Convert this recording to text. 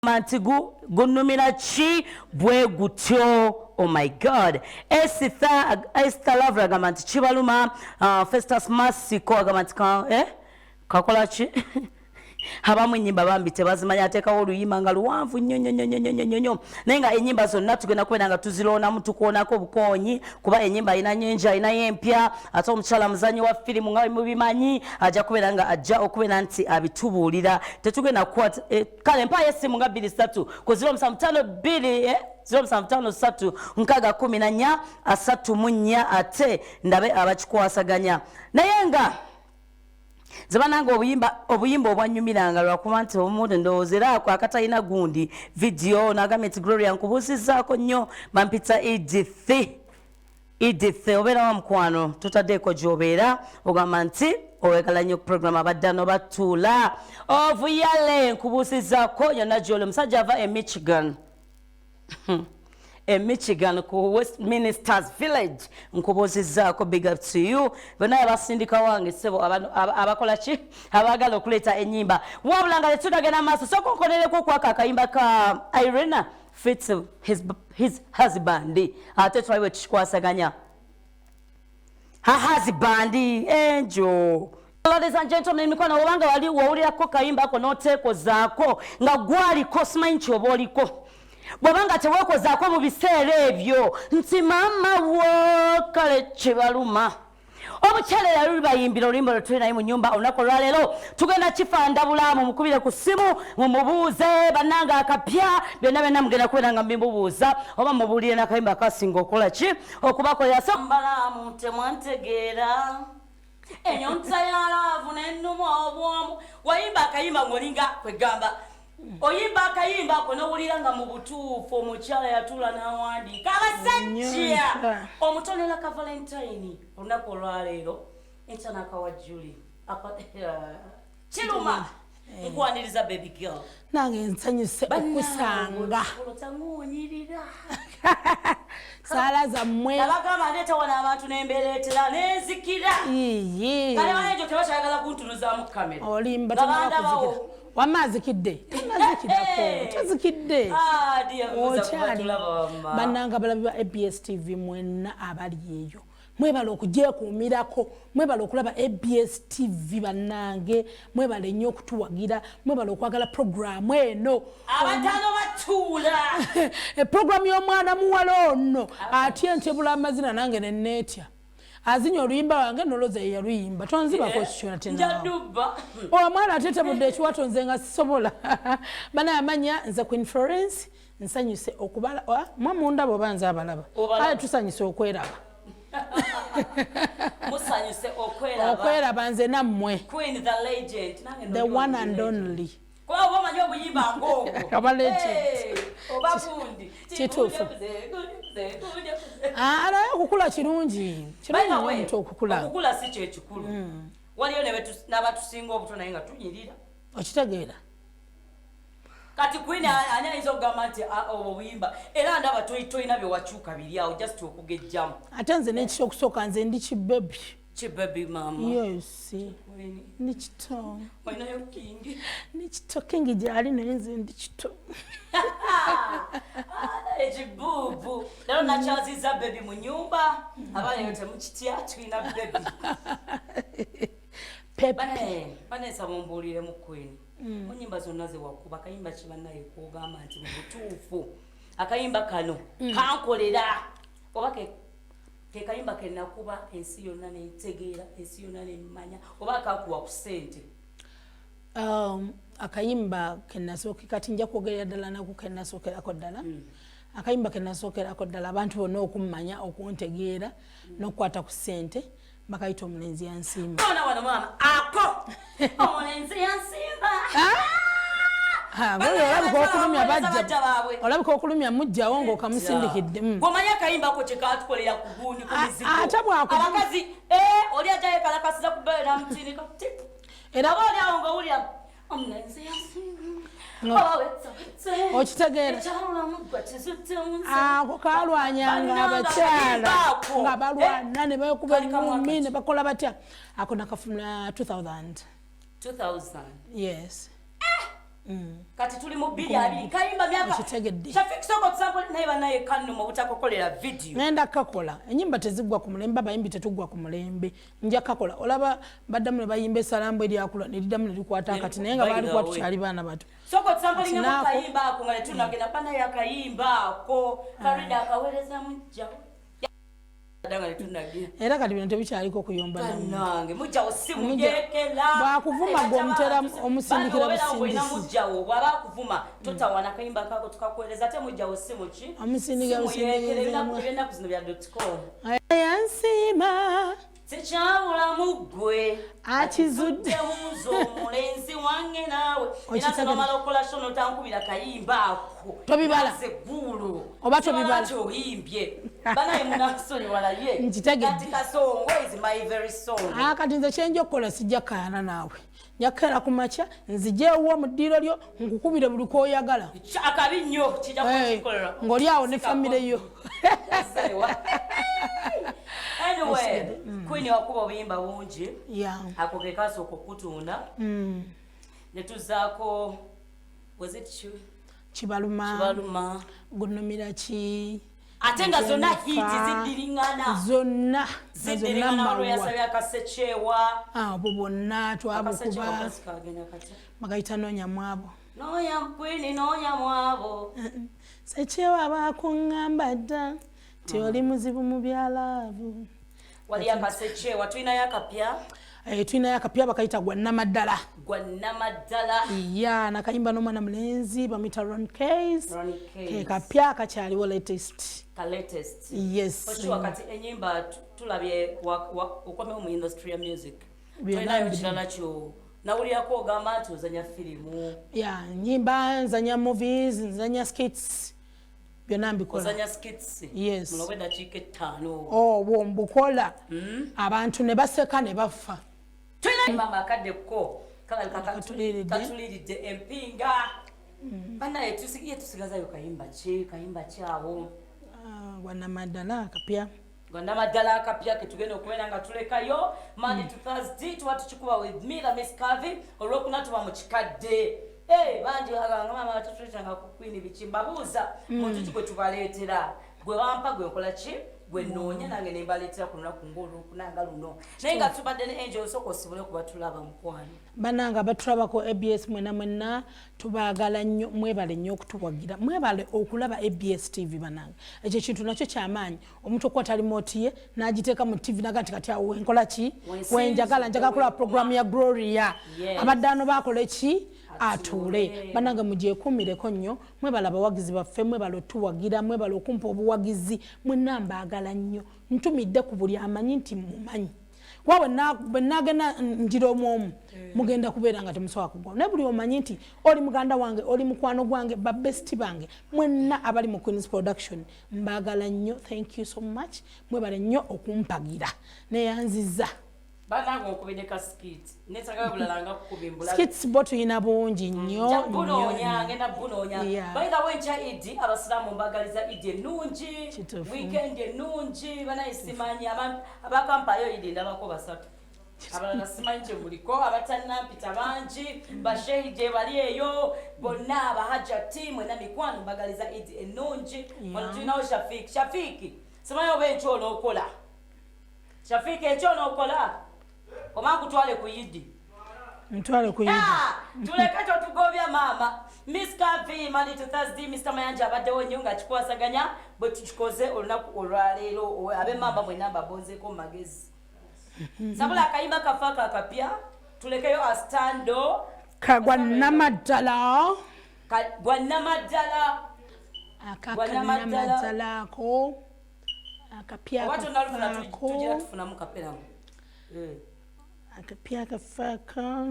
mantigu gunumira chi bwe gutyo. Oh my God. Esther Lavra gamanti chibaluma Festus Masiko gamanti kakola chi habamu enyimba bambi tebazimanya ateekawo oluyimba nga luwanvu nnyo naye nga ennyimba zonna tugenda kubeera nga tuziroonamu tukoonako obukoonyi kuba ennyimba alina nyenje alinayo empya ate omukyala muzanyi wa firimu nga mubimanyi ajja kubeera nga ajja okubeera nti abitubuulira tetugenda kukwata kale mpaayo essimu nga 23 ku 0752 0753 14 34 ate ndabe abakikwasaganya naye nga Zabananga obuyimba obwanyumiranga lwakuba nti omuntu ndoozera ako akatalina gundi video nagamye nti Gloria nkubuusizaako nnyo bampita Edith obeera wa mukwano tutaddeko gy'obeera ogamba nti oyagala nnyo program abadde n'obatuula ovuyale nkubuusizaako yonna gy'oli omusajja ava e Michigan Michigan ku Westminster's Village nkubuuzizaako big up to you bonna abasindika wange sebo abakola ki abagala okuleeta ennyimba wabula nga tetudagenda maaso sooka nkonereko kwaka akayimba ka Irena fits his husband ate tulabe tukikwasaganya husband Angel. Ladies and gentlemen, mikono wabanga wali wawulirako kayimba ako n'oteekozaako nga gwaliko simanyi kyoba oliko bwabanga teweekozaako mu biseera ebyo nti maama wo kale kibaluma omukyala yali lubayimbira oluyimba lwe tuli naye mu nnyumba olunaku olwaleero tugenda kifanda bulamu mukubire ku ssimu mumubuuze bannanga akapya byonna mugenda kubeera nga mbimubuuza oba mubuulire n'akayimba akasinga okukola ki okubakolera so mbalamu temwantegeera enyonta ya laavu n'ennuma obwomu wayimba akayimba ng'olinga kwegamba oyimba akayimba ako n'owulira nga mu butuufu omukyala yatuula n'awandiika abasajja omutonera ka Valentine olunaku olwaleero entanaka wa Julie kiruma nkwaniriza baby girl nange nsanyuse okusanga otanguonyirira sala zammwe abagamba ndeetawana abantu nembereetera nenzikira kale banejo tebakyayagala kuntunuzaamu kamera olimba tanakuzikira wamazikidde tazikidde okyali bannanga balabi ba ABS TV mwenna abali eyo mwebala okugyekuumirako mwebala okulaba ABS TV bannange mwebala ennyo okutuwagira mwebala okwagala programu eno abatano batuula programu y'omwana muwala ono atye ntebula amazina nange nenneetya azinya oluyimba wange noloza yaluyimba tonzibako kyona tena omwana atetebudde ekiwato nze nga sisobola bana amanya nze Queen Florance nsanyuse okubala mwamundabo banza abalaba aye tusanyuse okweraba musanyuse okweraba nze nammwe Queen the legend the one and only kwa obamanyi obuyimba ng'obwo aba legend obafundi kituufu naye okukula kirungi omuntu okukula si kyekikulu waliyo n'abatusinga obuto naye nga tunyirira okitegeera kati Queen ani ayinza okugamba nti obuyimba era ndaba tolina byewakyuka biri awo just okugejjamu ate nze n'ekisa okusooka nze ndi kibebi kibebi mama yes ndi kito olinayo kingi ndi kito kingi gyali naye nze ndi kito ekibuubu lero nakyaziza bebi mu nyumba abaana temukitya tulina bebi baneesa mumbuulire mu Queen munyimba zonna zewakuba akayimba kibannaye kugamba nti mu butuufu akayimba kano kankolera oba kekayimba kenakuba ensi yonna nentegeera ensi yonna nemmanya oba kakuwa ku ssente akayimba kenasooke kati nja kwogerera ddala nako kenasookerako ddala akayimba kenasookerako ddala abantu bonna okummanya okuntegeera n'okukwata ku ssente bakayita omulenzi yansimba ona wano mama ako omulenzi yansimba olabika okulumya mujjawo ng'okamusindikidde gwomanyi akayimba kye katukolera ku guuni ku mizigo ate abakazi oli ajayo kalakasiza ku bbeere namutinika era oba oli awo ng'owulira omulenzi yansimba okitegeera ako kalwanyanga abakyala nga balwana ne bakuba engumi ne bakola batya ako nakafuna 2000 2000 yes kati tuli mu 2 kayimba myaka Shafik soko tsample naye kanu mu butakokolera video nenda kakola enyimba tezigwa ku mulembe abayimbi tetugwa ku mulembe nja kakola olaba baddamu ne bayimba salambo eri akula ne liddamu ne likwata kati naye nga bali kwa tukyali baana bato soko tsample nga kayimba ako nga tunagenda bana ya kayimba ako karida akawereza mujja era kati bino tebikyaliko kuyomba nange mujja osimu yekela bwakuvuma gwomutera omusindikira busindisi bwaba kuvuma totawana kayimba kako tukakueleza ate mujja osimu ki omusindikira busindisi.com yansima Sichawula mugwe akizudde muzo mulenzi wange nawe era sino malokola shono tankubira kayimba ako tobibala segulu oba tobibala choyimbye bana emunasoni walaye njitegedde katika song is my very song kati nze kyenjo kola sijja kayana nawe nyakera kumacha nzijewo mu ddiro lyo nkukubire buli koyagala akabi nnyo kijja kukolera ngoli awo ne family yo anyway kwini wakuba obuyimba bungi ako ke kaso okukutunda ne tuzaako was it kibaluma gunumira ki ate nga zonna hiti ziddiringana olweyasabye akasechewa abo bonna twabukuba magayita noonyamwabo noonyamwabo sechewa bakuŋŋamba dda ti oli muzibu mu byalaavu wali akasechewa tulinayo akapya tulinayo akapya bakayita gwannamaddala ya nakayimba n'omwana mulenzi bamwita Ron Case ke kapya akakyaliwo latest yes wakati enyimba tulabye okomewo mu industry ya music tulinayo kirala kyo nawulirako ogamba nti ozanya firimu ya nyimba nzanya movies nzanya skits byonna mbikola ozanya skits yes muno bw'eddakiika 5 wo mbukola abantu ne baseka ne bafa mama akaddeko katuliridde empinga banaye tusigazayo kayimba kyawo gwannamaddala akapya ketugenda okubeera nga tulekayo Monday to Thursday tuba tukikuba with me the Miss Kavi olwokuna tuba mu kikadde bangi mama batutulitanga ku Queen bikimbabuuza muntu gwe tubaleetera gwe wampa gwe nkola ki gwe noonya nange ne mbaleetera ku lunaku ng'olukunanga luno naye nga tubadde ne Angel soko osibule kuba tulaba mukwano bananga batulabako ABS mwenna tubaagala nnyo mwebale nnyo okutuwagira mwebale okulaba ABS TV bananga ekyo kintu nakyo kyamaanyi omuntu okukwata remote ye n'agiteeka mu TV naga nti kati awo nkola ki wenjagala kulaba programu ya Gloria abadde ano baakola ki atule bananga mugyekuumireko nnyo mwebala abawagizi baffe mwebala otuwagira mwebala okumpa obuwagizi mwenna mbaagala nnyo ntumidde ku buli amanyi nti mumanyi wawe nagenda njira omwomu mugenda kubeera nga temusobola kugwa naye buli omanyi nti oli muganda wange oli mukwano gwange babesti bange mwenna abali mu Queen's Production mbaagala nnyo thank you so much mwebale nnyo okumpagira neyanziza bananga okubineka skit netagawe bulalanga kukubimbula skits bo tuyina bungi nnyo ngenda bunoonya by the way ncha idi abasiramu mbagaliza idi ennungi weekend ennungi banaye simanyi abakampayo idi ndabako basatu abalala simanyi kye muliko abatannampita bangi bashehide bali eyo bonna abahajati mwena mikwano mbagaliza idi ennungi wano tulinawo Shafiki simanyi oba ekyo onookola Shafiki ekyo onookola Koma kutwale kuyidi. Mtwale kuyidi. Tulekacho tugobya mama. Miss Kavi Monday to Thursday Mr. Mayanja abadde wonyunga kikwasaganya bwe tukikoze olunaku olwaleero abe mamba mwe namba bonze ko magezi. Sabula kayimba kafaka kapya tulekeyo astando gwannamaddala gwannamaddala ko akapya watu nalufuna tujira tufunamu kapera akapya kafaka